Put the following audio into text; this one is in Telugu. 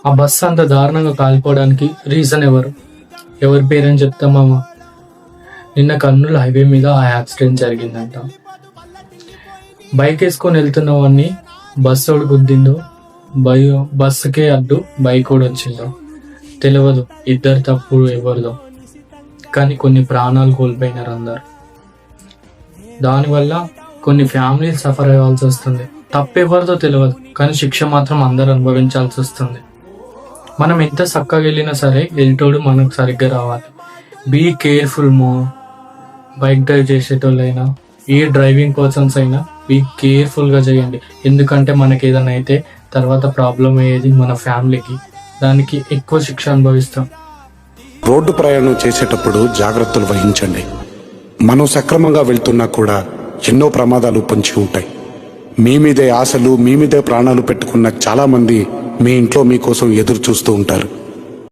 ఆ బస్సు అంత దారుణంగా కాలిపోవడానికి రీజన్ ఎవరి పేరని చెప్తామా? నిన్న కర్నూలు హైవే మీద ఆ యాక్సిడెంట్ జరిగిందంట. బైక్ వేసుకొని వెళ్తున్న వాడిని బస్సు గుద్దిందో, బస్సుకే అడ్డు బైక్ కూడా వచ్చిందో తెలియదు. ఇద్దరు తప్పుడు ఎవరిదో, కానీ కొన్ని ప్రాణాలు కోల్పోయినారు అందరు. దానివల్ల కొన్ని ఫ్యామిలీలు సఫర్ అవ్వాల్సి వస్తుంది. తప్పెవరిదో తెలియదు, కానీ శిక్ష మాత్రం అందరు అనుభవించాల్సి వస్తుంది. మనం ఎంత చక్కగా వెళ్ళినా సరే వెళ్ళేటోడు మనకు సరిగ్గా రావాలి. బీ కేర్ఫుల్ బైక్ డ్రైవ్ చేసేటోళ్ళైనా, ఏ డ్రైవింగ్ పర్సన్స్ అయినా బీ కేర్ఫుల్గా చేయండి. ఎందుకంటే మనకి ఏదైనా అయితే తర్వాత ప్రాబ్లం అయ్యేది మన ఫ్యామిలీకి. దానికి ఎక్కువ శిక్ష అనుభవిస్తాం. రోడ్డు ప్రయాణం చేసేటప్పుడు జాగ్రత్తలు వహించండి. మనం సక్రమంగా వెళ్తున్నా కూడా ఎన్నో ప్రమాదాలు పొంచి ఉంటాయి. మీ మీదే ఆశలు, మీ మీదే ప్రాణాలు పెట్టుకున్న చాలామంది మీ ఇంట్లో మీకోసం ఎదురు చూస్తూ ఉంటారు.